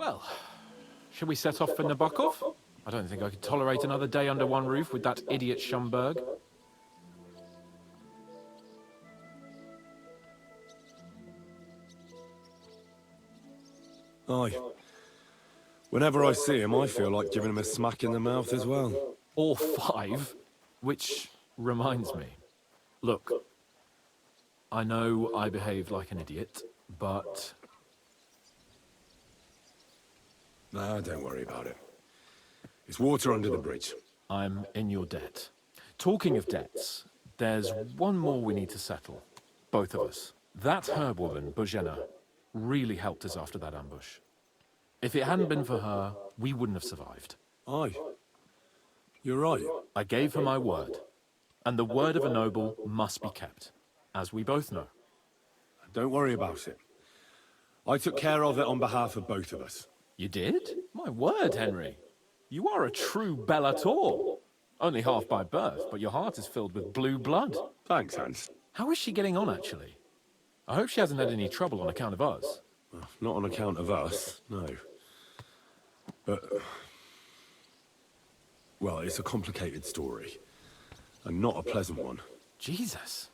Well, shall we set off for Nabokov? I don't think I could tolerate another day under one roof with that idiot Schomburg. Aye. Whenever I see him, I feel like giving him a smack in the mouth as well. Or 5, which reminds me. Look, I know I behaved like an idiot, but... Nah, don't worry about it. It's water under the bridge. I'm in your debt. Talking of debts, there's one more we need to settle. Both of us. That herbwoman, Bozhena, really helped us after that ambush. If it hadn't been for her, we wouldn't have survived. Aye. You're right. I gave her my word. And the word of a noble must be kept, as we both know. Don't worry about it. I took care of it on behalf of both of us. You did? My word, Henry. You are a true Bellator. Only half by birth, but your heart is filled with blue blood. Thanks, Hans. How is she getting on, actually? I hope she hasn't had any trouble on account of us. Well, not on account of us, no. But... well, it's a complicated story. And not a pleasant one. Jesus.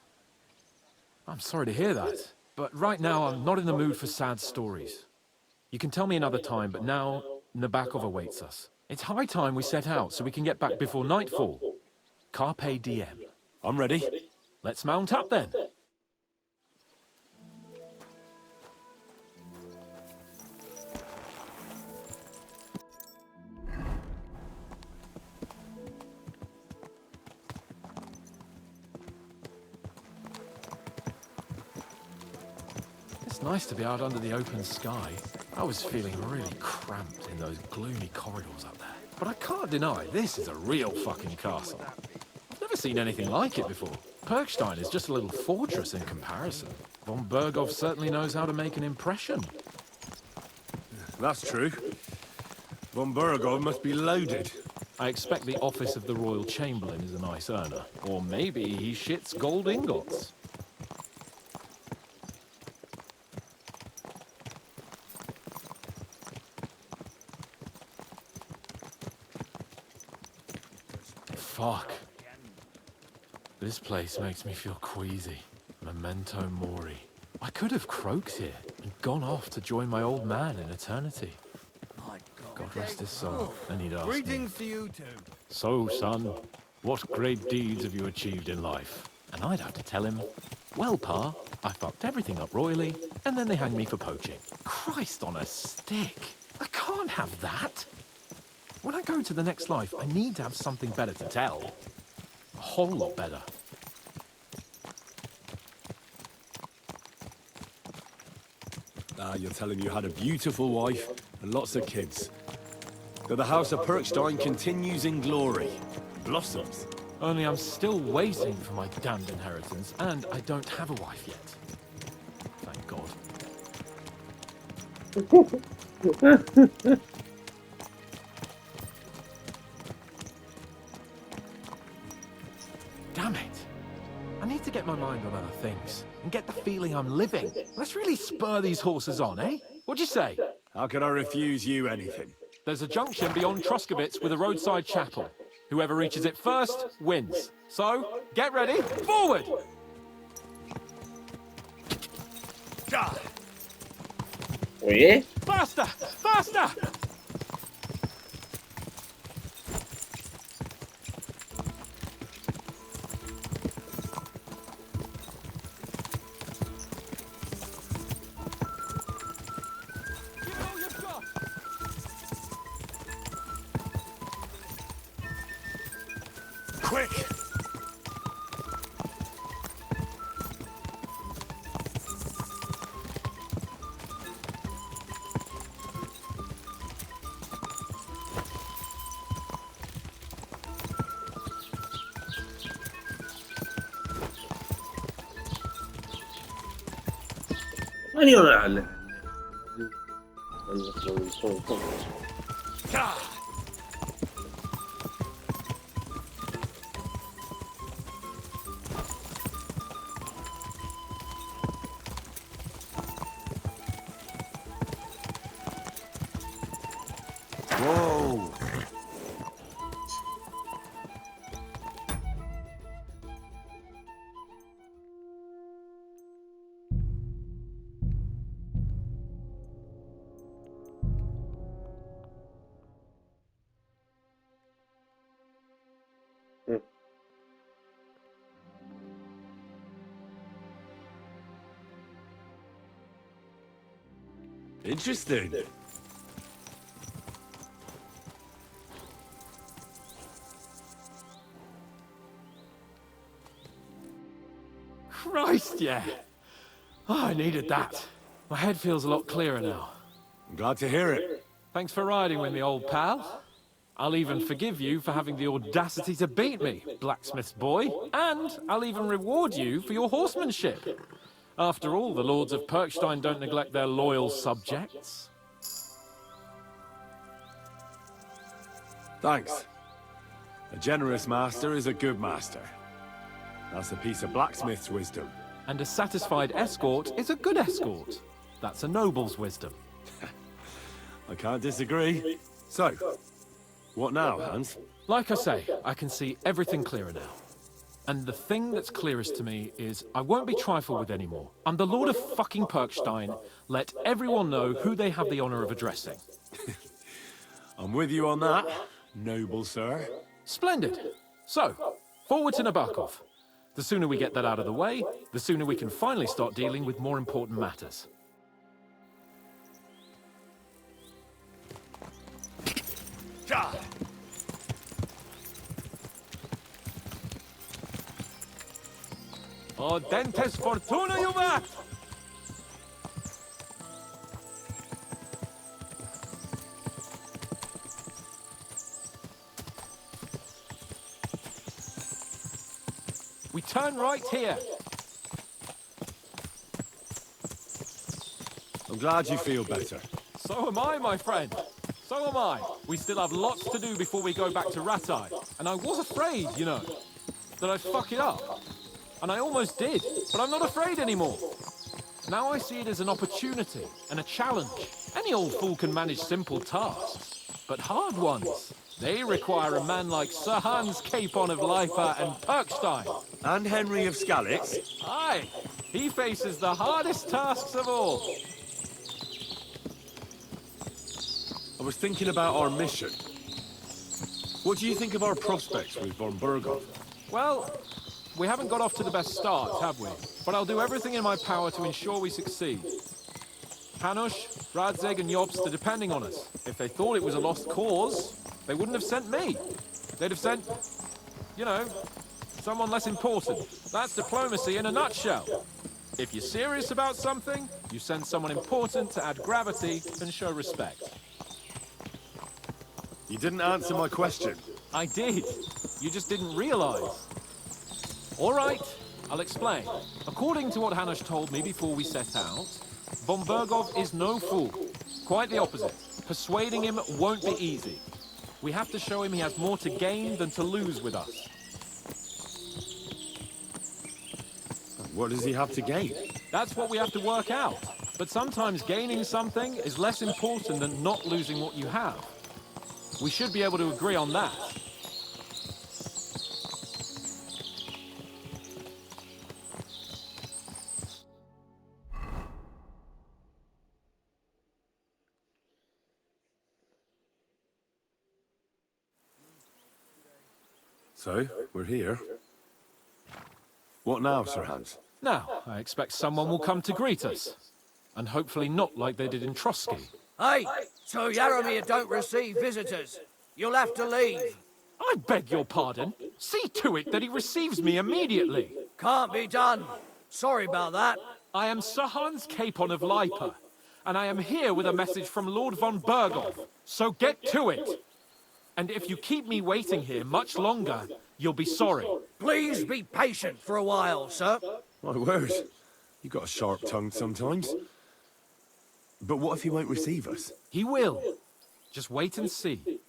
I'm sorry to hear that. But right now, I'm not in the mood for sad stories. You can tell me another time, but now, Nabokov awaits us. It's high time we set out so we can get back before nightfall. Carpe diem. I'm ready. Let's mount up then. It's nice to be out under the open sky. I was feeling really cramped in those gloomy corridors up there. But I can't deny, this is a real fucking castle. I've never seen anything like it before. Perkstein is just a little fortress in comparison. Von Berghoff certainly knows how to make an impression. That's true. Von Berghoff must be loaded. I expect the office of the Royal Chamberlain is a nice earner. Or maybe he shits gold ingots. Fuck. This place makes me feel queasy. Memento mori. I could have croaked here and gone off to join my old man in eternity. God rest his soul. Then he'd ask me, Greetings to you too. "So, son, what great deeds have you achieved in life?" And I'd have to tell him, "Well, Pa, I fucked everything up royally, and then they hanged me for poaching." Christ on a stick. I can't have that. When I go to the next life, I need to have something better to tell. A whole lot better. You're telling you had a beautiful wife and lots of kids. That the House of Perkstein continues in glory. Blossoms. Only I'm still waiting for my damned inheritance, and I don't have a wife yet. Thank God. Damn it. I need to get my mind on other things, and get the feeling I'm living. Let's really spur these horses on, eh? What'd you say? How could I refuse you anything? There's a junction beyond Truskovitz with a roadside chapel. Whoever reaches it first, wins. So, get ready, forward! God! Oye, Faster! Faster! Give all you've got! Quick! mani oral. God! Whoa! Hmm. Interesting. Christ, yeah. Oh, I needed that. My head feels a lot clearer now. I'm glad to hear it. Thanks for riding with me, old pal. I'll even forgive you for having the audacity to beat me, blacksmith's boy. And I'll even reward you for your horsemanship. After all, the lords of Perkstein don't neglect their loyal subjects. Thanks. A generous master is a good master. That's a piece of blacksmith's wisdom. And a satisfied escort is a good escort. That's a noble's wisdom. I can't disagree. So, what now, Hans? Like I say, I can see everything clearer now. And the thing that's clearest to me is I won't be trifled with anymore. I'm the Lord of fucking Perkstein. Let everyone know who they have the honor of addressing. I'm with you on that, noble sir. Splendid. So, forward to Nabokov. The sooner we get that out of the way, the sooner we can finally start dealing with more important matters. God. Dentes fortuna juvat! We turn right here. I'm glad you feel better. So am I, my friend. So am I. We still have lots to do before we go back to Ratai. And I was afraid, you know, that I'd fuck it up. And I almost did, but I'm not afraid anymore. Now I see it as an opportunity and a challenge. Any old fool can manage simple tasks, but hard ones, they require a man like Sir Hans Capon of Lipa and Perkstein. And Henry of Skalitz. Aye, he faces the hardest tasks of all. I was thinking about our mission. What do you think of our prospects with von Burgov? Well, we haven't got off to the best start, have we? But I'll do everything in my power to ensure we succeed. Hanush, Radzig and Jobst are depending on us. If they thought it was a lost cause, they wouldn't have sent me. They'd have sent, you know, someone less important. That's diplomacy in a nutshell. If you're serious about something, you send someone important to add gravity and show respect. You didn't answer my question. I did. You just didn't realize. All right, I'll explain. According to what Hanush told me before we set out, von Burgov is no fool. Quite the opposite. Persuading him won't be easy. We have to show him he has more to gain than to lose with us. What does he have to gain? That's what we have to work out. But sometimes gaining something is less important than not losing what you have. We should be able to agree on that. So, we're here. What now, Sir Hans? Now, I expect someone will come to greet us. And hopefully not like they did in Trotsky. Hey, so Yaromir don't receive visitors. You'll have to leave. I beg your pardon. See to it that he receives me immediately. Can't be done. Sorry about that. I am Sir Hans Capon of Lipa, and I am here with a message from Lord von Burgov. So get to it. And if you keep me waiting here much longer, you'll be sorry. Please be patient for a while, sir. My word. You got a sharp tongue sometimes. But what if he won't receive us? He will. Just wait and see.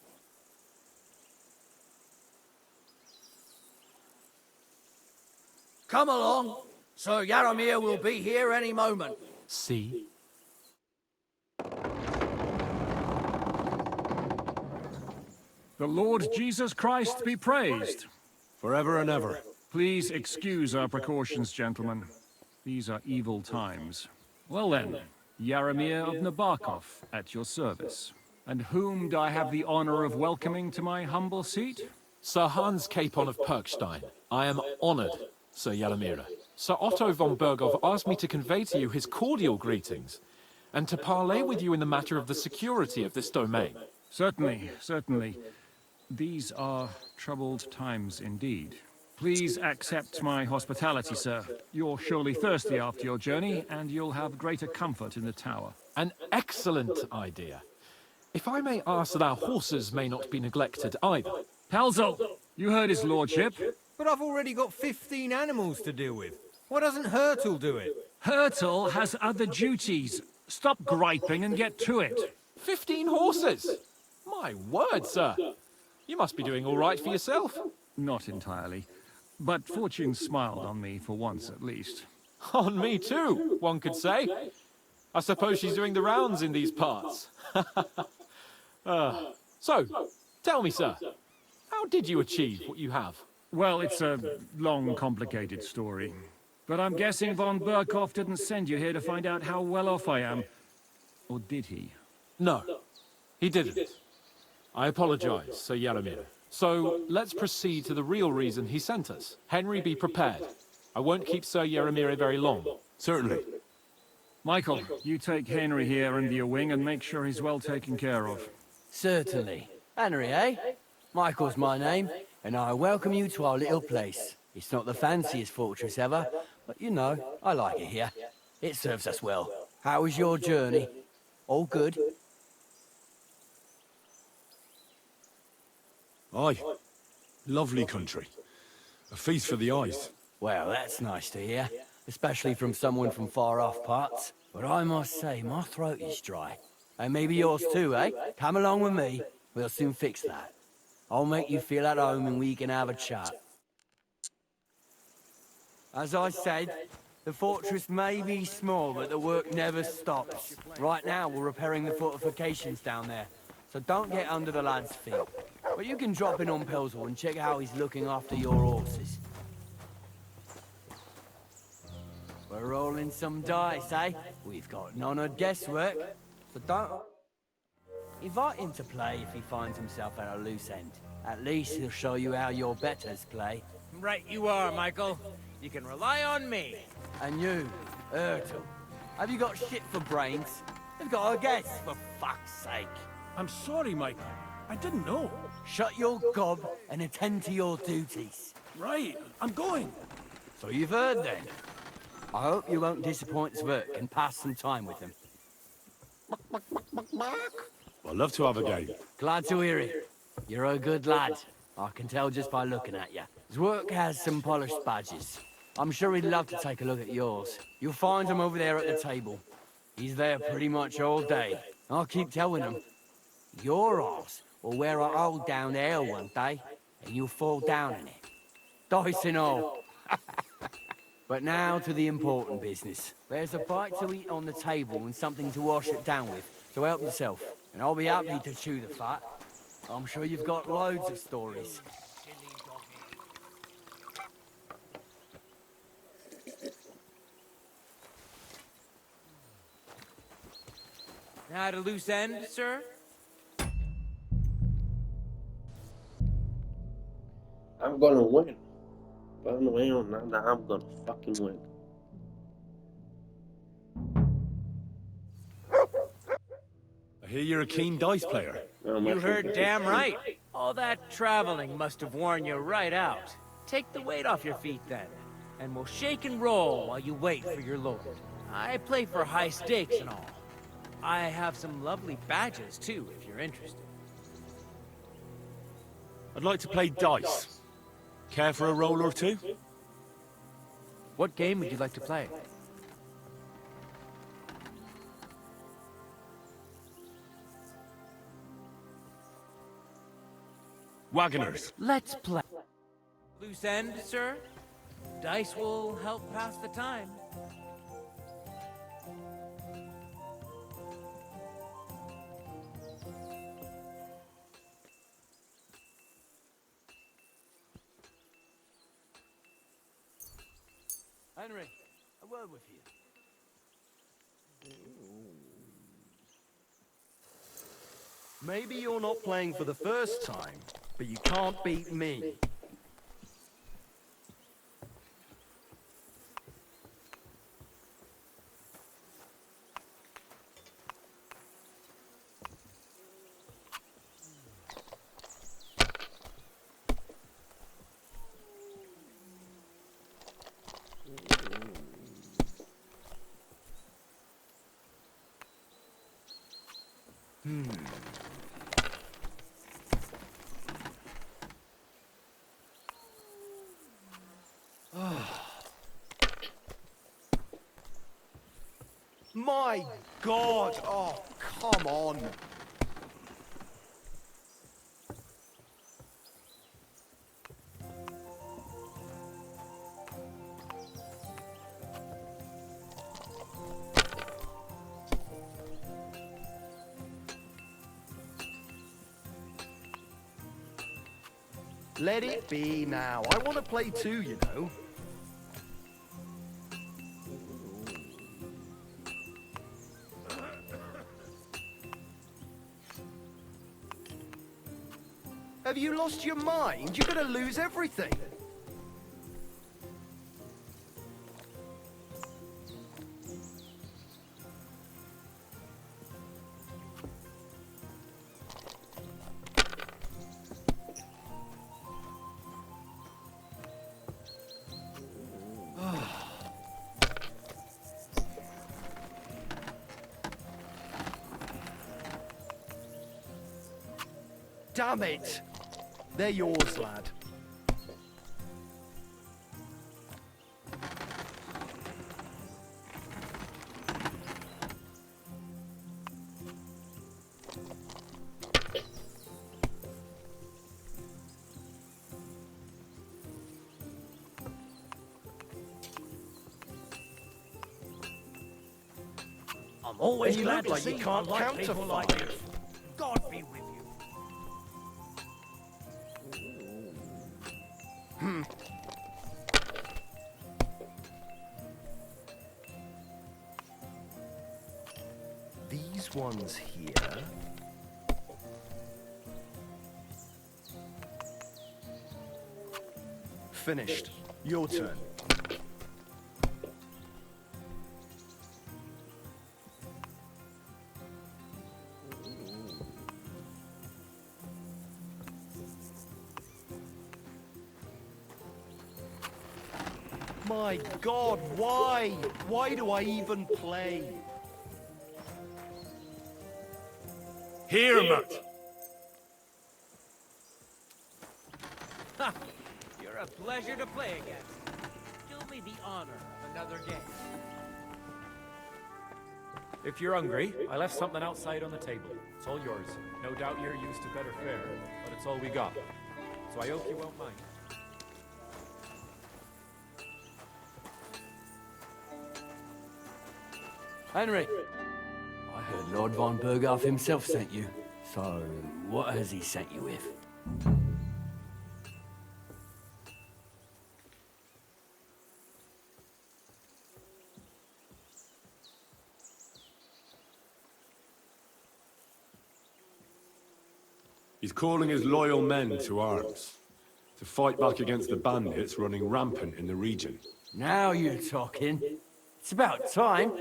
Come along. Sir Yaromir will be here any moment. See? The Lord Jesus Christ be praised. Forever and ever. Please excuse our precautions, gentlemen. These are evil times. Well then, Yaramir of Nabokov, at your service. And whom do I have the honor of welcoming to my humble seat? Sir Hans Capon of Perkstein. I am honored, Sir Yaramira. Sir Otto von Bergov asked me to convey to you his cordial greetings, and to parley with you in the matter of the security of this domain. Certainly, certainly. These are troubled times indeed. Please accept my hospitality, sir. You're surely thirsty after your journey, and you'll have greater comfort in the tower. An excellent idea. If I may ask that our horses may not be neglected either. Pelzel, you heard his lordship. But I've already got 15 animals to deal with. Why doesn't Hurtle do it? Hurtle has other duties. Stop griping and get to it. 15 horses! My word, sir. You must be doing all right for yourself. Not entirely. But fortune smiled on me for once at least. On me too, one could say. I suppose she's doing the rounds in these parts. So, tell me, sir, how did you achieve what you have? Well, it's a long, complicated story. But I'm guessing von Berkhoff didn't send you here to find out how well off I am. Or did he? No, he didn't. I apologize, Sir Yaramir. So, let's proceed to the real reason he sent us. Henry, be prepared. I won't keep Sir Yaramir very long. Certainly. Michael, you take Henry here under your wing and make sure he's well taken care of. Certainly. Henry, eh? Michael's my name, and I welcome you to our little place. It's not the fanciest fortress ever, but you know, I like it here. It serves us well. How was your journey? All good? Aye. Lovely country. A feast for the eyes. Well, that's nice to hear, especially from someone from far-off parts. But I must say, my throat is dry. And maybe yours too, eh? Come along with me. We'll soon fix that. I'll make you feel at home and we can have a chat. As I said, the fortress may be small, but the work never stops. Right now, we're repairing the fortifications down there, so don't get under the lad's feet. But you can drop in on Pelzel and check how he's looking after your horses. We're rolling some dice, eh? We've got none of guesswork, so don't invite him to play if he finds himself at a loose end. At least he'll show you how your betters play. Right you are, Michael. You can rely on me. And you, Ertel, have you got shit for brains? You've got a guess, for fuck's sake. I'm sorry, Michael. I didn't know. Shut your gob and attend to your duties. Right, I'm going. So you've heard then. I hope you won't disappoint Zwerk and pass some time with him. I'd love to have a game. Glad to hear it. You're a good lad. I can tell just by looking at you. Zwerk has some polished badges. I'm sure he'd love to take a look at yours. You'll find him over there at the table. He's there pretty much all day. I'll keep telling him. Your arse will wear a hole down there one day, and you'll fall down in it. Dice and all. But now to the important business. There's a bite to eat on the table and something to wash it down with, so help yourself. And I'll be happy to chew the fat. I'm sure you've got loads of stories. At a loose end, sir? I'm gonna win. But no, I'm gonna fucking win. I hear you're a keen dice player. You heard damn right. All that traveling must have worn you right out. Take the weight off your feet then, and we'll shake and roll while you wait for your lord. I play for high stakes and all. I have some lovely badges too, if you're interested. I'd like to play dice. Care for a roll or two? What game would you like to play? Wagoners. Let's play. Loose end, sir? Dice will help pass the time. Henry, a word with you. Maybe you're not playing for the first time, but you can't beat me. My God! Oh, come on! Let it be now. I want to play too, you know. Have you lost your mind? You're gonna lose everything. Damn it! They're yours, lad. I'm always And you glad look to like see you can't unlike count to people like you. five. God be with you. These ones here. Finished. Your turn. My God, why? Why do I even play? Here, Mutt. Ha! You're a pleasure to play against. Do me the honor of another game. If you're hungry, I left something outside on the table. It's all yours. No doubt you're used to better fare, but it's all we got. So I hope you won't mind. Henry, I heard Lord von Berghoff himself sent you. So, what has he sent you with? He's calling his loyal men to arms, to fight back against the bandits running rampant in the region. Now you're talking. It's about time.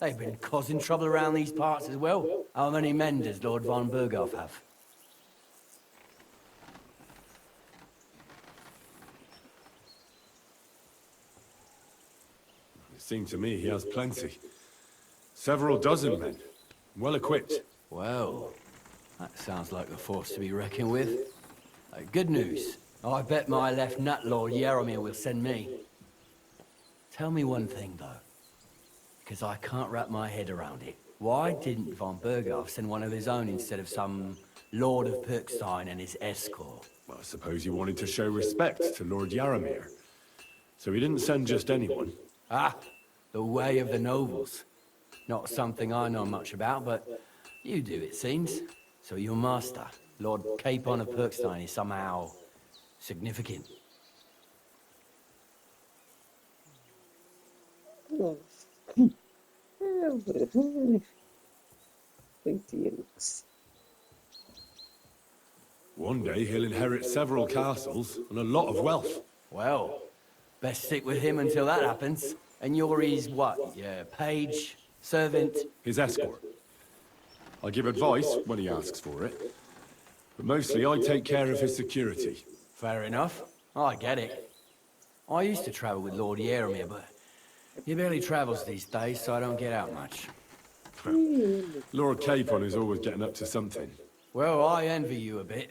They've been causing trouble around these parts as well. How many men does Lord von Berghoff have? It seemed to me he has plenty. Several dozen men, well equipped. Well, that sounds like a force to be reckoned with. Good news. I bet my left nut Lord Yaromir will send me. Tell me one thing, though. Because I can't wrap my head around it. Why didn't von Berghoff send one of his own instead of some Lord of Perkstein and his escort? Well, I suppose he wanted to show respect to Lord Yaromir. So he didn't send just anyone. Ah, the way of the nobles. Not something I know much about, but you do, it seems. So your master, Lord Capon of Perkstein, is somehow significant. ¿Qué tienes? One day he'll inherit several castles and a lot of wealth. Well, best stick with him until that happens. And you're his what? Yeah, page, servant? His escort. I give advice when he asks for it, but mostly I take care of his security. Fair enough. I get it. I used to travel with Lord Yaramir, but he barely travels these days, so I don't get out much. Lord Capon is always getting up to something. Well, I envy you a bit.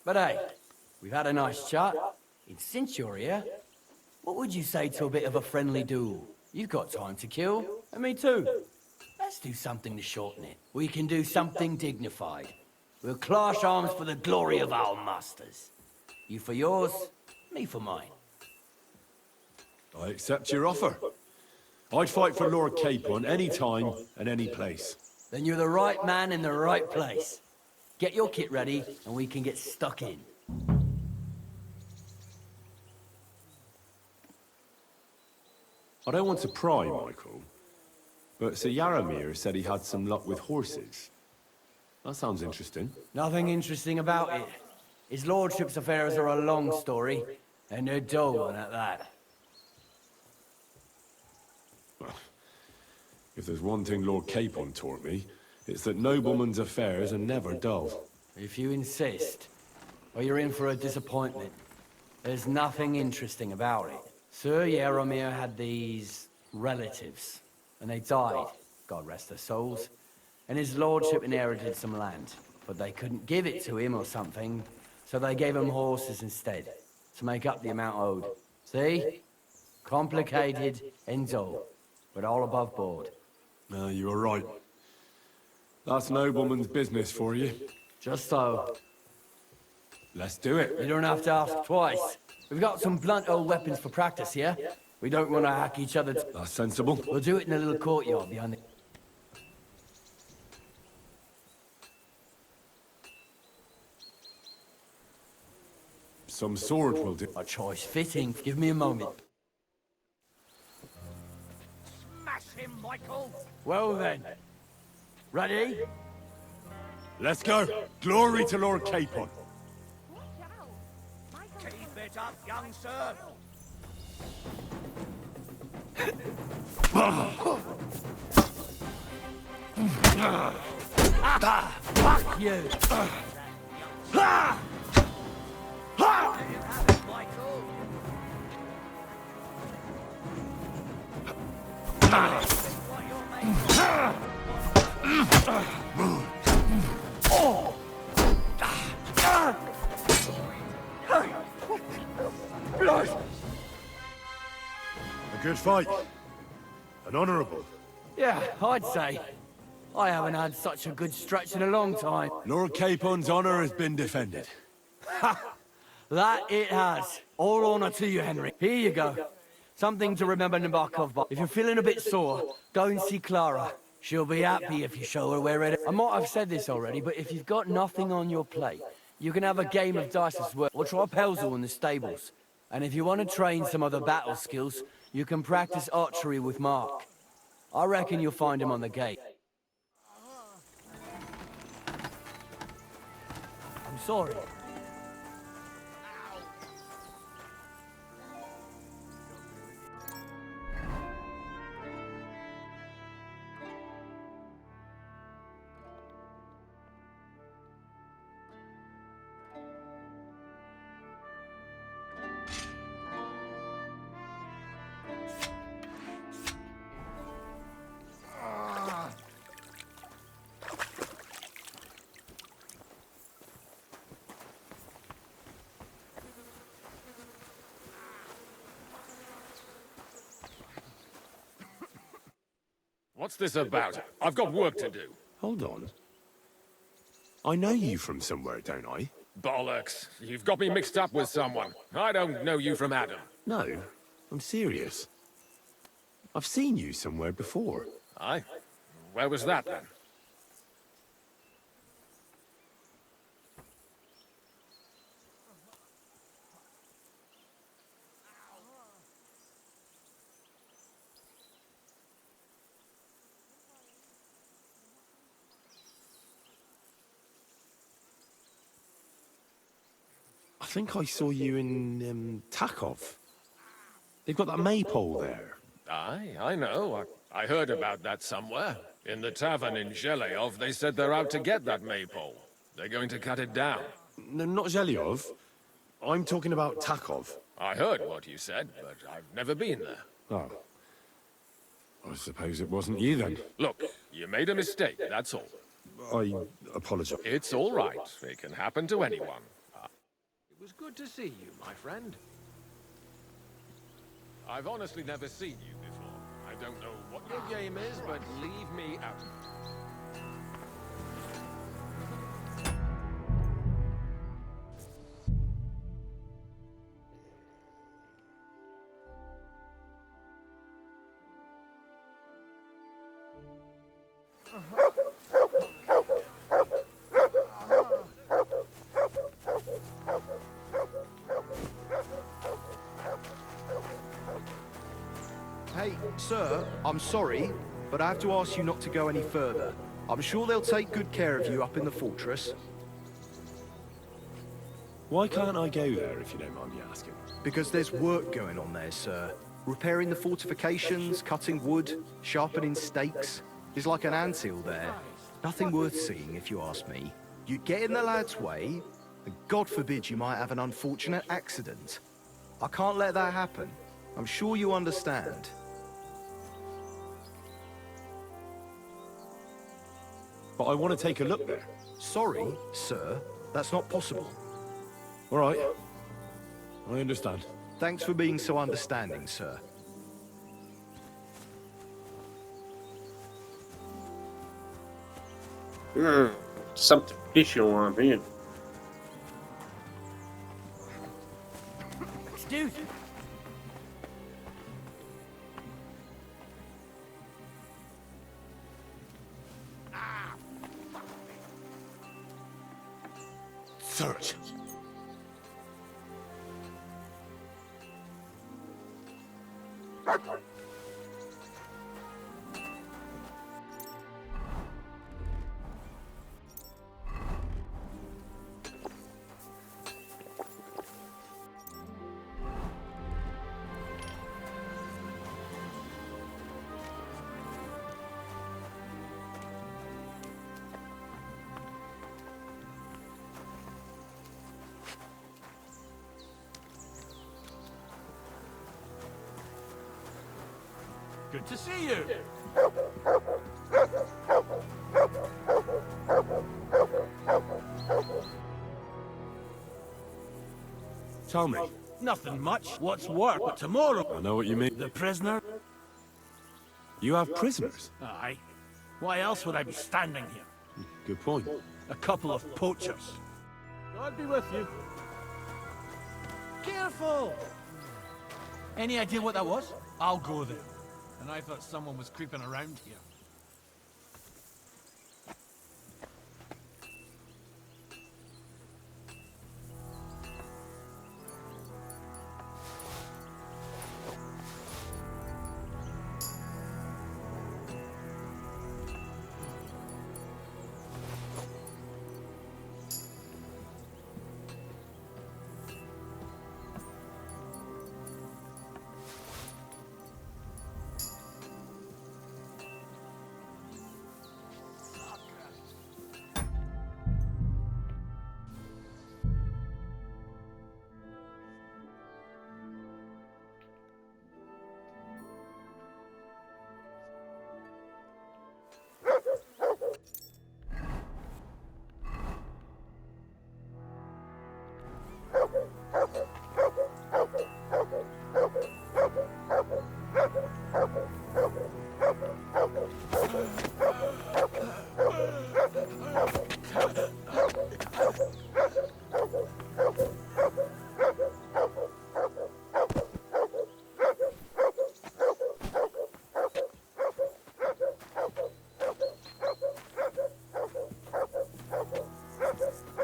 But hey, we've had a nice chat. And since you're here, what would you say to a bit of a friendly duel? You've got time to kill, and me too. Let's do something to shorten it. We can do something dignified. We'll clash arms for the glory of our masters. You for yours, me for mine. I accept your offer. I'd fight for Lord Capon any time and any place. Then you're the right man in the right place. Get your kit ready, and we can get stuck in. I don't want to pry, Michael, but Sir Yaramir said he had some luck with horses. That sounds interesting. Nothing interesting about it. His lordship's affairs are a long story, and a dull one at that. If there's one thing Lord Capon taught me, it's that noblemen's affairs are never dull. If you insist, well, you're in for a disappointment. There's nothing interesting about it. Sir Yaramir had these relatives, and they died, God rest their souls, and his lordship inherited some land, but they couldn't give it to him or something, so they gave him horses instead, to make up the amount owed. See? Complicated and dull, but all above board. No, you are right. That's nobleman's business for you. Just so. Let's do it. You don't have to ask twice. We've got some blunt old weapons for practice here. We don't want to hack each other. That's sensible. We'll do it in a little courtyard behind the... Some sword will do. A choice fitting. Give me a moment. Smash him, Michael! Well then. Ready? Let's go. Glory to Lord Capon. Keep it up, young sir! Fuck you! Michael! What you're A good fight. An honorable. Yeah, I'd say. I haven't had such a good stretch in a long time. Lord Capon's honor has been defended. That it has. All honor to you, Henry. Here you go. Something to remember Nabokov by. If you're feeling a bit sore, go and see Clara. She'll be happy if you show her where it is. I might have said this already, but if you've got nothing on your plate, you can have a game of dice as well, or try Pelzel in the stables. And if you want to train some other battle skills, you can practice archery with Mark. I reckon you'll find him on the gate. I'm sorry. What's this about? I've got work to do. Hold on. I know you from somewhere, don't I? Bollocks. You've got me mixed up with someone. I don't know you from Adam. No, I'm serious. I've seen you somewhere before. Aye? Where was that, then? think I saw you in Takov. They've got that maypole there. Aye, I know. I heard about that somewhere. In the tavern in Zheleov, they said they're out to get that maypole. They're going to cut it down. No, not Zhelyov. I'm talking about Takov. I heard what you said, but I've never been there. Oh. I suppose it wasn't you then. Look, you made a mistake, that's all. I apologize. It's all right. It can happen to anyone. It was good to see you, my friend. I've honestly never seen you before. I don't know what your game is, but leave me out. Hey, sir, I'm sorry, but I have to ask you not to go any further. I'm sure they'll take good care of you up in the fortress. Why can't I go there, if you don't mind me asking? Because there's work going on there, sir. Repairing the fortifications, cutting wood, sharpening stakes. There's like an anthill there. Nothing worth seeing, if you ask me. You get in the lad's way, and God forbid you might have an unfortunate accident. I can't let that happen. I'm sure you understand. But I want to take a look there. Sorry, sir. That's not possible. All right. I understand. Thanks for being so understanding, sir. Something fishy on here. Excuse me. Search. Good to see you. Tell me. Nothing much. What's work but tomorrow? I know what you mean. The prisoner? You have prisoners? Aye. Why else would I be standing here? Good point. A couple of poachers. God be with you. Careful! Any idea what that was? I'll go there. And I thought someone was creeping around here.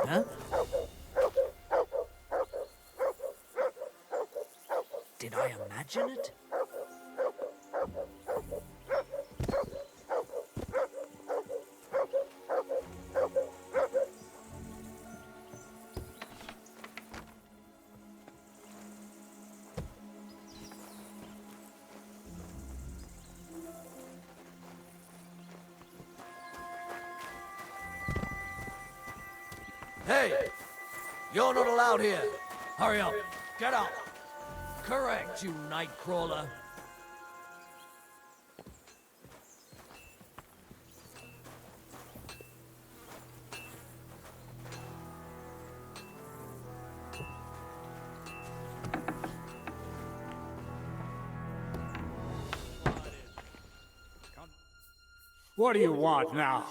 Huh? Did I imagine it? Hey! You're not allowed here! Hurry up! Get out! Correct, you nightcrawler! What do you want now?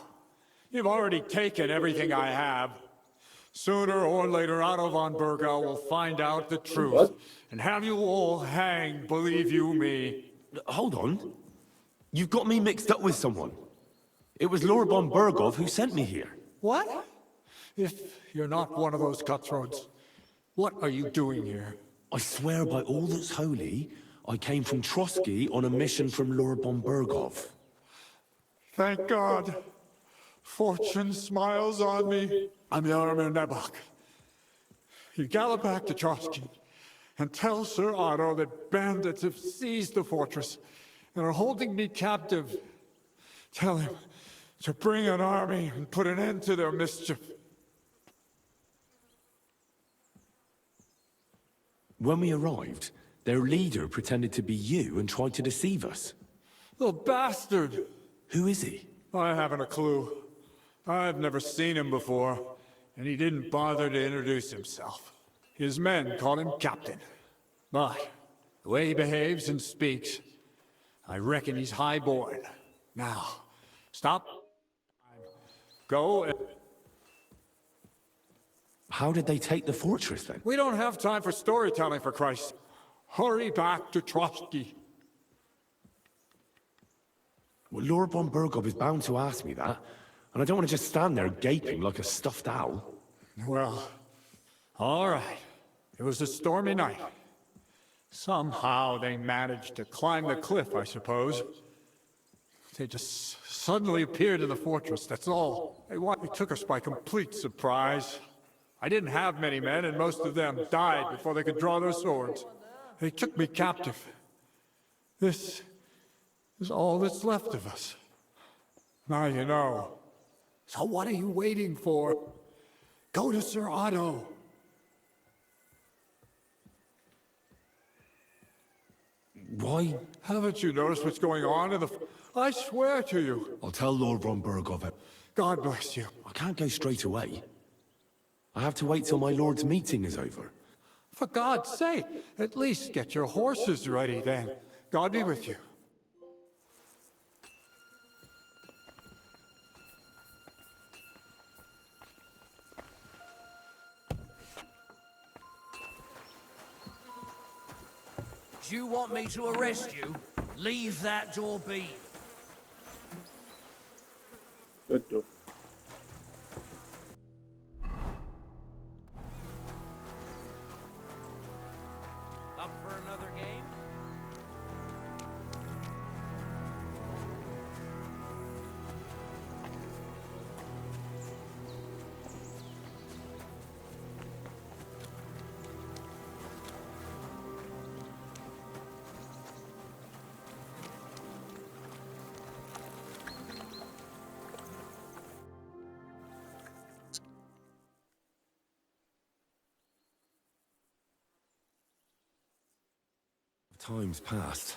You've already taken everything I have. Sooner or later, Otto von Bergau will find out the truth. What? And have you all hanged, believe you me. Hold on. You've got me mixed up with someone. It was Lord von Bergov who sent me here. What? If you're not one of those cutthroats, what are you doing here? I swear by all that's holy, I came from Trotsky on a mission from Lord von Bergov. Thank God. Fortune smiles on me. I'm Yaromir Nebok. You gallop back to Trotsky and tell Sir Otto that bandits have seized the fortress and are holding me captive. Tell him to bring an army and put an end to their mischief. When we arrived, their leader pretended to be you and tried to deceive us. The bastard! Who is he? I haven't a clue. I've never seen him before, and he didn't bother to introduce himself. His men call him Captain. But the way he behaves and speaks, I reckon he's high-born. Now, stop. Go and... How did they take the fortress then? We don't have time for storytelling, for Christ. Hurry back to Trotsky. Well, Lord von Bergov is bound to ask me that, and I don't want to just stand there gaping like a stuffed owl. Well, all right. It was a stormy night. Somehow they managed to climb the cliff, I suppose. They just suddenly appeared in the fortress, that's all. They took us by complete surprise. I didn't have many men, and most of them died before they could draw their swords. They took me captive. This is all that's left of us. Now you know. So what are you waiting for? Go to Sir Otto. Why? Haven't you noticed what's going on in the... I swear to you. I'll tell Lord von Bergov it. God bless you. I can't go straight away. I have to wait till my lord's meeting is over. For God's sake, at least get your horses ready then. God be with you. Do you want me to arrest you? Leave that door be. Good door. Up for another game? Time's passed.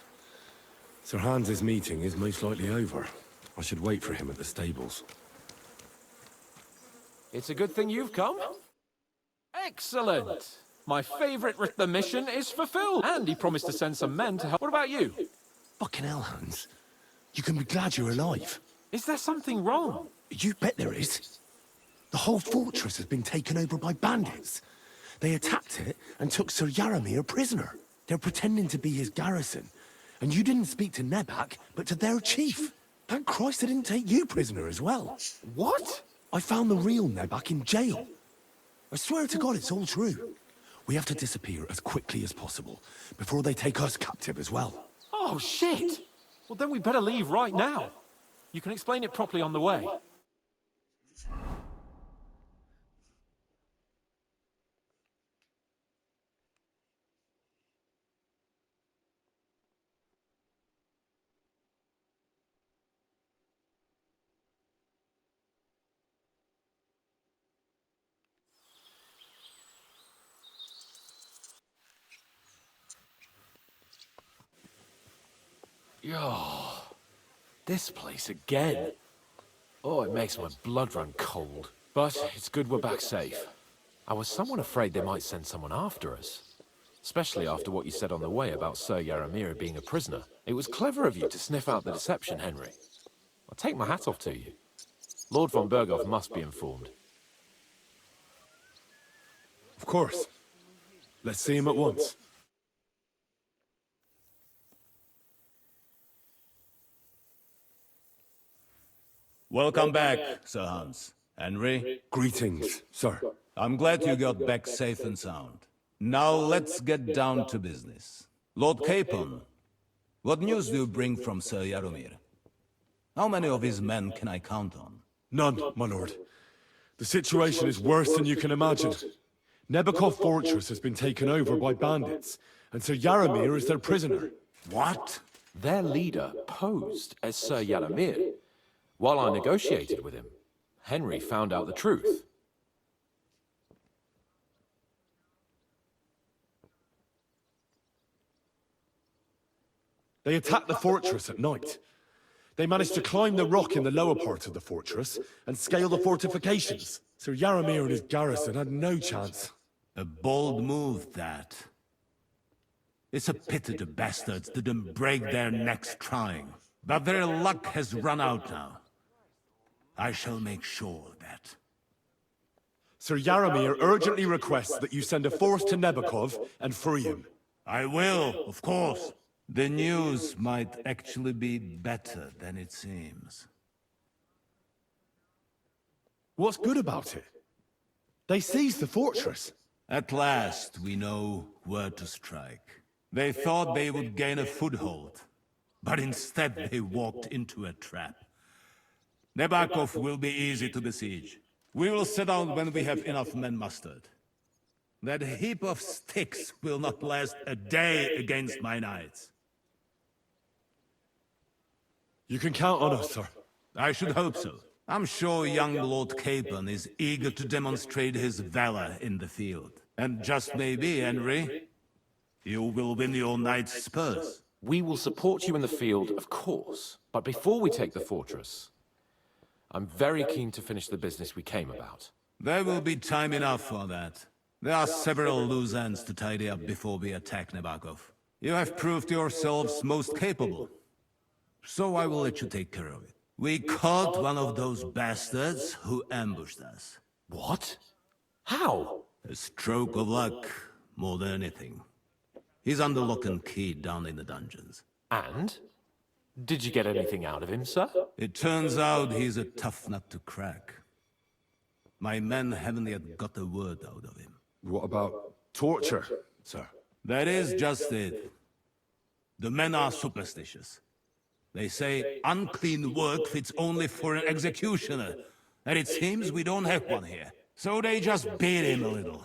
Sir Hans's meeting is most likely over. I should wait for him at the stables. It's a good thing you've come. Excellent! My favorite the mission is fulfilled, and he promised to send some men to help. What about you? Fucking hell, Hans. You can be glad you're alive. Is there something wrong? You bet there is. The whole fortress has been taken over by bandits. They attacked it and took Sir Yaromir prisoner. They're pretending to be his garrison. And you didn't speak to Nebak, but to their chief. Thank Christ they didn't take you prisoner as well. What? I found the real Nebak in jail. I swear to God it's all true. We have to disappear as quickly as possible, before they take us captive as well. Oh, shit! Well, then we better leave right now. You can explain it properly on the way. Oh, this place again. Oh, it makes my blood run cold. But it's good we're back safe. I was somewhat afraid they might send someone after us. Especially after what you said on the way about Sir Yaramir being a prisoner. It was clever of you to sniff out the deception, Henry. I'll take my hat off to you. Lord von Berghoff must be informed. Of course. Let's see him at once. Welcome back, Sir Hans. Henry? Greetings, sir. I'm glad you got back safe and sound. Now let's get down to business. Lord Capon, what news do you bring from Sir Jaromir? How many of his men can I count on? None, my lord. The situation is worse than you can imagine. Nebakov Fortress has been taken over by bandits, and Sir Jaromir is their prisoner. What? Their leader posed as Sir Yaramir. While I negotiated with him, Henry found out the truth. They attacked the fortress at night. They managed to climb the rock in the lower part of the fortress and scale the fortifications. Sir Yaramir and his garrison had no chance. A bold move, that. It's a pity the bastards didn't break their necks trying. But their luck has run out now. I shall make sure of that. Sir Yaramir urgently requests that you send a force to Nebakov and free him. I will, of course. The news might actually be better than it seems. What's good about it? They seized the fortress. At last, we know where to strike. They thought they would gain a foothold, but instead they walked into a trap. Nebakov will be easy to besiege. We will set out when we have enough men mustered. That heap of sticks will not last a day against my knights. You can count on us, sir. I should hope so. I'm sure young Lord Capon is eager to demonstrate his valor in the field. And just maybe, Henry, you will win your knight's spurs. We will support you in the field, of course. But before we take the fortress, I'm very keen to finish the business we came about. There will be time enough for that. There are several loose ends to tidy up before we attack Nebakov. You have proved yourselves most capable. So I will let you take care of it. We caught one of those bastards who ambushed us. What? How? A stroke of luck, more than anything. He's under lock and key down in the dungeons. And? Did you get anything out of him, sir? It turns out he's a tough nut to crack. My men haven't yet got a word out of him. What about torture, sir? That is just it. The men are superstitious. They say unclean work fits only for an executioner, and it seems we don't have one here. So they just beat him a little.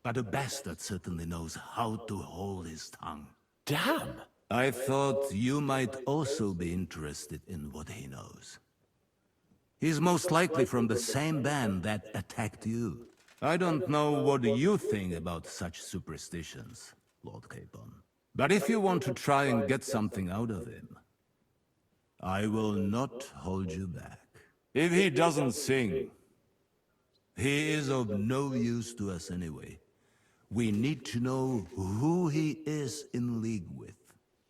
But the bastard certainly knows how to hold his tongue. Damn! I thought you might also be interested in what he knows. He's most likely from the same band that attacked you. I don't know what you think about such superstitions, Lord Capon. But if you want to try and get something out of him, I will not hold you back. If he doesn't sing, he is of no use to us anyway. We need to know who he is in league with.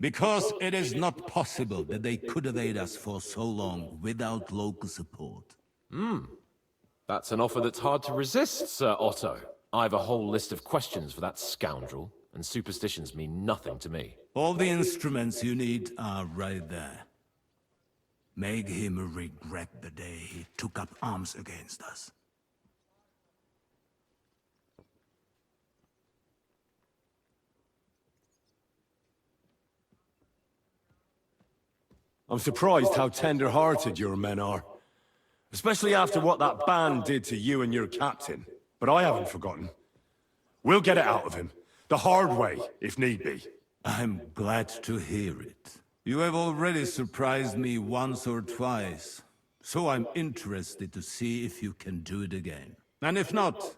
Because it is not possible that they could evade us for so long without local support. That's an offer that's hard to resist, Sir Otto. I've a whole list of questions for that scoundrel, and superstitions mean nothing to me. All the instruments you need are right there. Make him regret the day he took up arms against us. I'm surprised how tender-hearted your men are. Especially after what that band did to you and your captain. But I haven't forgotten. We'll get it out of him. The hard way, if need be. I'm glad to hear it. You have already surprised me once or twice, so I'm interested to see if you can do it again. And if not,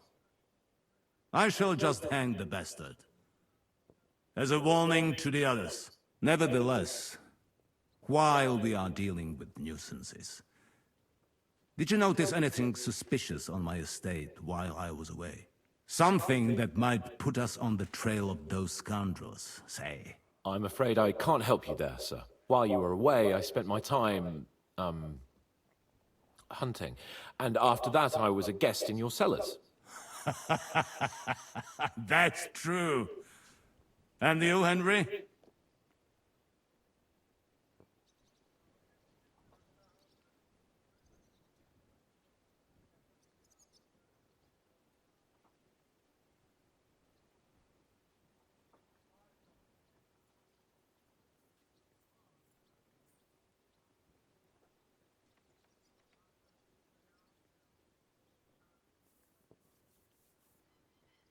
I shall just hang the bastard. As a warning to the others. Nevertheless, while we are dealing with nuisances. Did you notice anything suspicious on my estate while I was away? Something that might put us on the trail of those scoundrels, say? I'm afraid I can't help you there, sir. While you were away, I spent my time, hunting. And after that, I was a guest in your cellars. That's true. And you, Henry?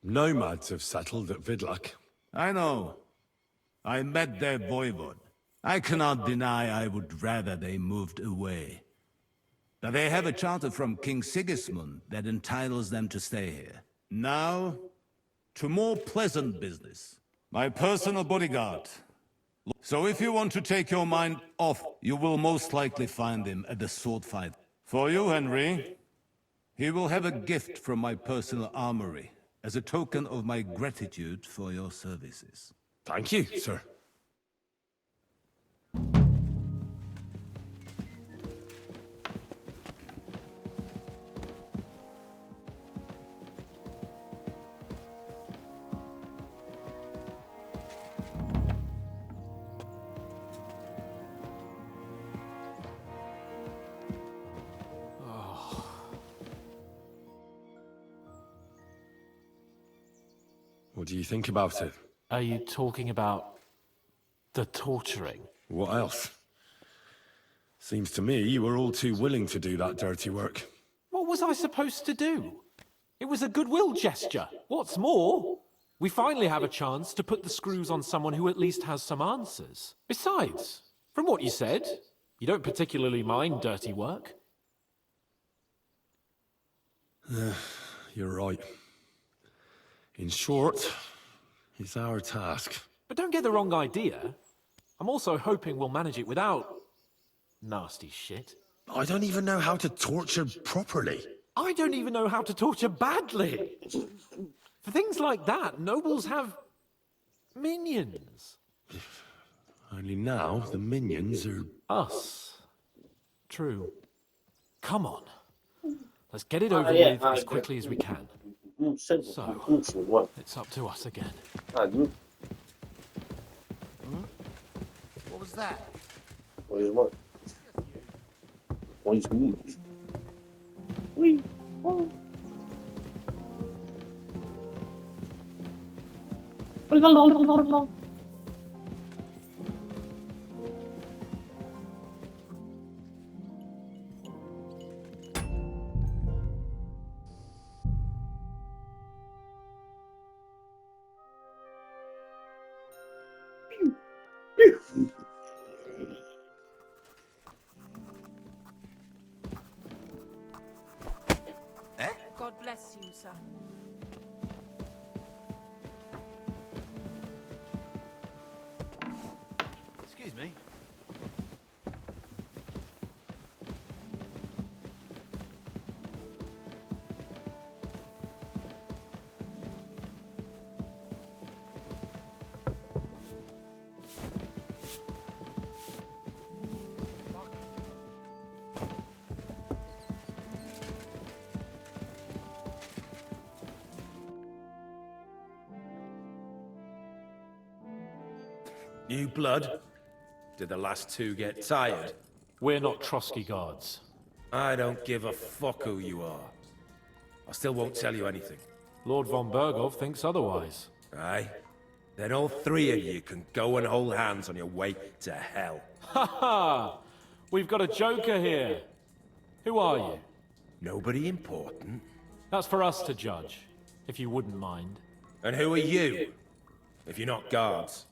Nomads have settled at Vidlak. I know. I met their voivod. I cannot deny I would rather they moved away. But they have a charter from King Sigismund that entitles them to stay here. Now, to more pleasant business. My personal bodyguard. So if you want to take your mind off, you will most likely find him at the sword fight. For you, Henry, he will have a gift from my personal armory as a token of my gratitude for your services. Thank you, sir. What do you think about it? Are you talking about the torturing? What else? Seems to me you were all too willing to do that dirty work. What was I supposed to do? It was a goodwill gesture. What's more, we finally have a chance to put the screws on someone who at least has some answers. Besides, from what you said, you don't particularly mind dirty work. You're right. In short, it's our task. But don't get the wrong idea. I'm also hoping we'll manage it without nasty shit. I don't even know how to torture properly. I don't even know how to torture badly. For things like that, nobles have minions. Only now the minions are... Us. True. Come on. Let's get it over with as quickly as we can. So, it's up to us again. What was that? What is what? What is me? Wee. Oh. God bless you, son. Excuse me. New blood? Did the last two get tired? We're not Trotsky guards. I don't give a fuck who you are. I still won't tell you anything. Lord von Bergov thinks otherwise. Aye? Then all three of you can go and hold hands on your way to hell. Ha ha! We've got a joker here. Who are you? Nobody important. That's for us to judge, if you wouldn't mind. And who are you? If you're not guards.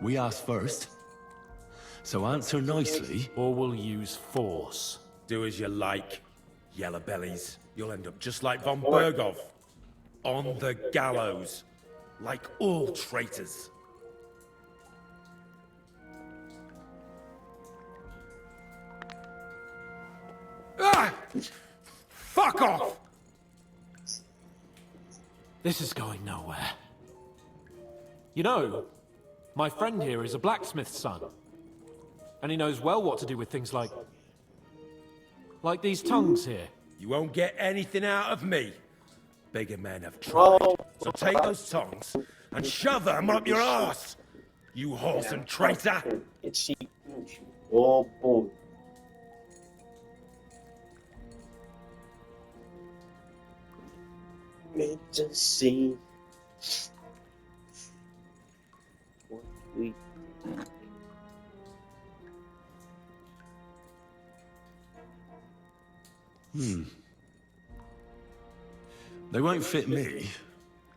We asked first. So answer nicely. Or we'll use force. Do as you like, yellow bellies. You'll end up just like von Bergov. On the gallows, like all traitors. Ah! Fuck off! This is going nowhere. You know, my friend here is a blacksmith's son. And he knows well what to do with things like these tongues here. You won't get anything out of me. Bigger men have tried. So take those tongs and shove them up your ass, you wholesome traitor! Oh boy. Meant to see what we They won't fit me,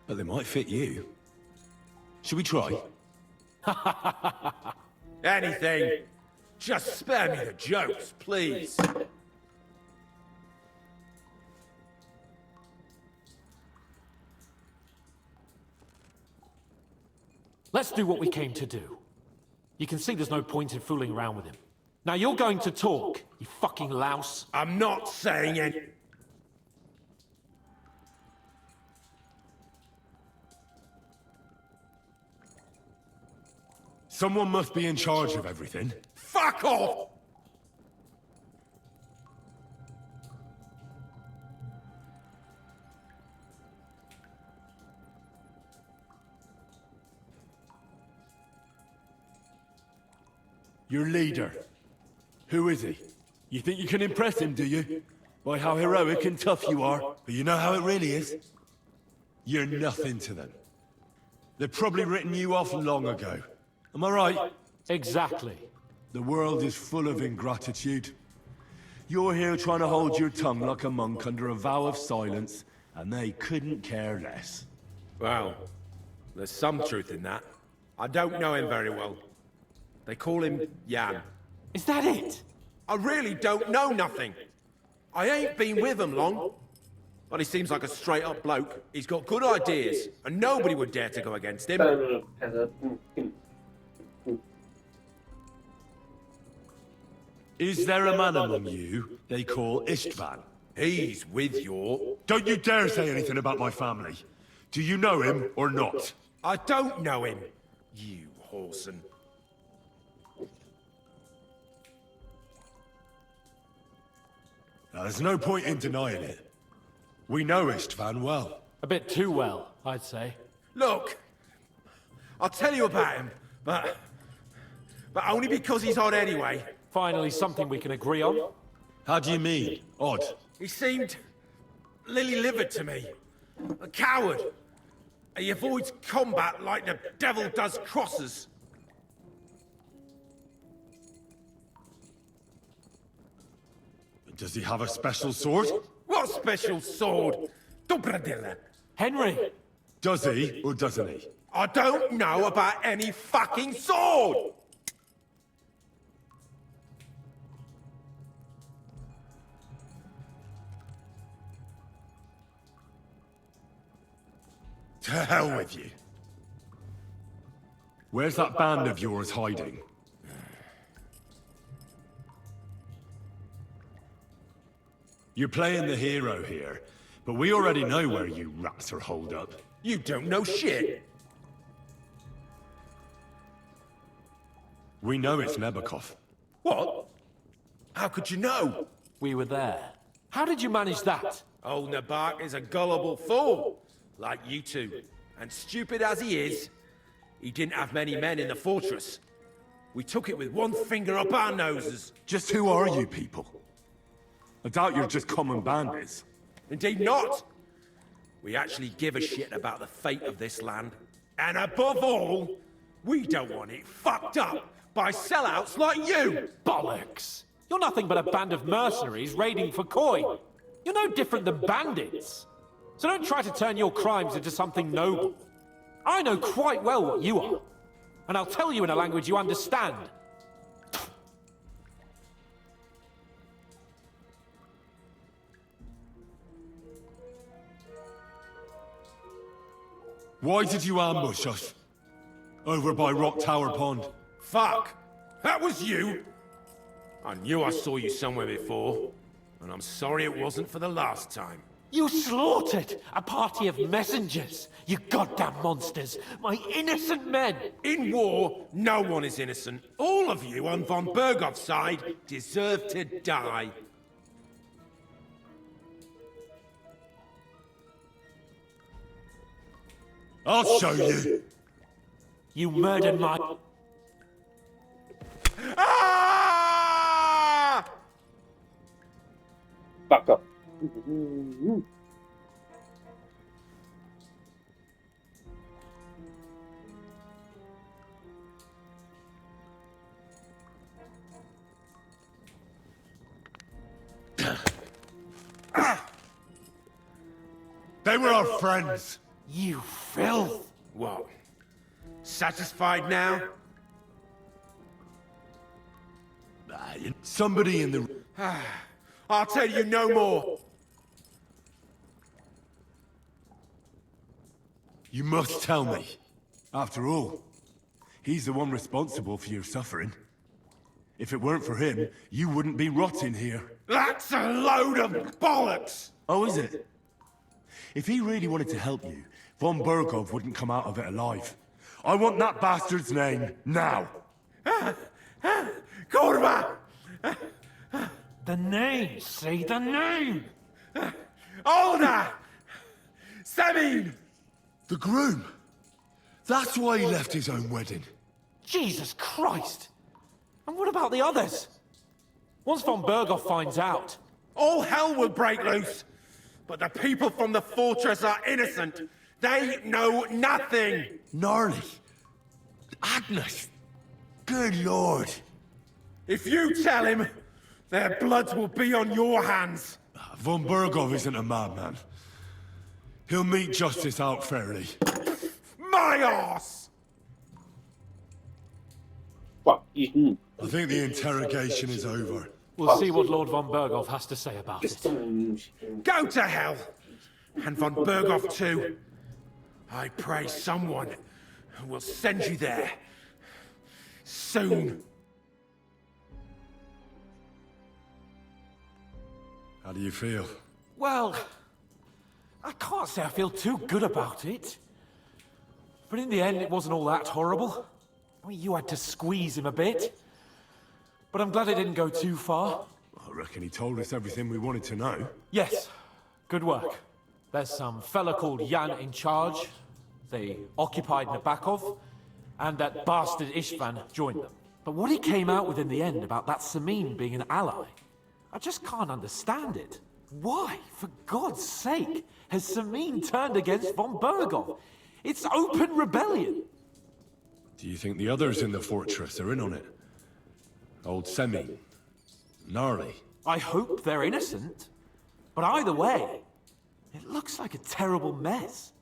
but they might fit you. Should we try? Anything. Just spare me the jokes, please. Let's do what we came to do. You can see there's no point in fooling around with him. Now you're going to talk, you fucking louse. I'm not saying it. Someone must be in charge of everything. Fuck off! Your leader. Who is he? You think you can impress him, do you? By how heroic and tough you are. But you know how it really is? You're nothing to them. They've probably written you off long ago. Am I right? Exactly. The world is full of ingratitude. You're here trying to hold your tongue like a monk under a vow of silence, and they couldn't care less. Well, there's some truth in that. I don't know him very well. They call him Jan. Is that it? I really don't know nothing. I ain't been with him long. But he seems like a straight-up bloke. He's got good ideas, and nobody would dare to go against him. Is there a man among you they call Istvan? He's with your... Don't you dare say anything about my family. Do you know him or not? I don't know him, you whoreson. Now, there's no point in denying it. We know Istvan well. A bit too well, I'd say. Look, I'll tell you about him, but only because he's odd anyway. Finally, something we can agree on. How do you mean, odd? He seemed lily-livered to me. A coward. He avoids combat like the devil does crosses. Does he have a special sword? What special sword? Dobradilla. Henry! Does he, or doesn't he? I don't know about any fucking sword! To hell with you. Where's that band of yours hiding? You're playing the hero here, but we already know where you rats are holed up. You don't know shit. We know it's Nebakov. What? How could you know? We were there. How did you manage that? Old Nabak is a gullible fool, like you two. And stupid as he is, he didn't have many men in the fortress. We took it with one finger up our noses. Just who are you people? I doubt you're just common bandits. Indeed not. We actually give a shit about the fate of this land. And above all, we don't want it fucked up by sellouts like you! Bollocks! You're nothing but a band of mercenaries raiding for coin. You're no different than bandits. So don't try to turn your crimes into something noble. I know quite well what you are. And I'll tell you in a language you understand. Why did you ambush us? Over by Rock Tower Pond. Fuck! That was you! I knew I saw you somewhere before, and I'm sorry it wasn't for the last time. You slaughtered a party of messengers, you goddamn monsters! My innocent men! In war, no one is innocent. All of you on von Bergov's side deserve to die. I'll show you. You murdered my... Ah! Fuck up. They were our friends. You filth! What? Satisfied now? Somebody in the... I'll tell you no more. You must tell me. After all, he's the one responsible for your suffering. If it weren't for him, you wouldn't be rotting here. That's a load of bollocks! Oh, is it? If he really wanted to help you, von Bergov wouldn't come out of it alive. I want that bastard's name, now! Kurva! The name! Say the name! Olda! Sabine! The groom! That's why he left his own wedding. Jesus Christ! And what about the others? Once von Bergov finds out... All hell will break loose! But the people from the fortress are innocent! They know nothing! Gnarly. Agnes. Good lord. If you tell him, their blood will be on your hands. Von Bergov isn't a madman. He'll meet justice out fairly. My arse! Fuck you. I think the interrogation is over. We'll see what Lord von Bergov has to say about it. Go to hell! And von Bergov too. I pray someone will send you there. Soon. How do you feel? Well, I can't say I feel too good about it. But in the end, it wasn't all that horrible. I mean, you had to squeeze him a bit. But I'm glad it didn't go too far. I reckon he told us everything we wanted to know. Yes, good work. There's some fella called Jan in charge. They occupied Nabokov, and that bastard Istvan joined them. But what he came out with in the end about that Samin being an ally, I just can't understand it. Why, for God's sake, has Samin turned against von Bergov? It's open rebellion. Do you think the others in the fortress are in on it? Old Semi. Gnarly. I hope they're innocent. But either way, it looks like a terrible mess.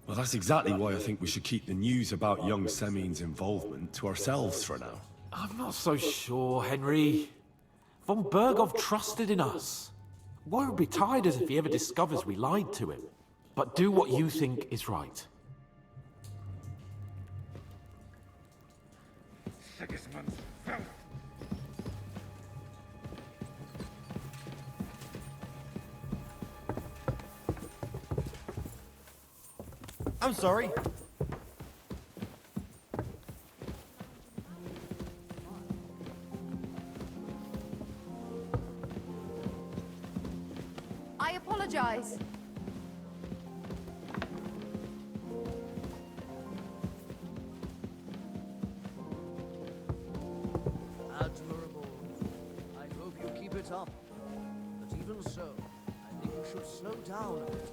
Well, that's exactly why I think we should keep the news about young Semin's involvement to ourselves for now. I'm not so sure, Henry. Von Bergov trusted in us. Won't be tired as if he ever discovers we lied to him. But do what you think is right. I'm sorry. I apologize. Admirable. I hope you keep it up. But even so, I think you should slow down a bit.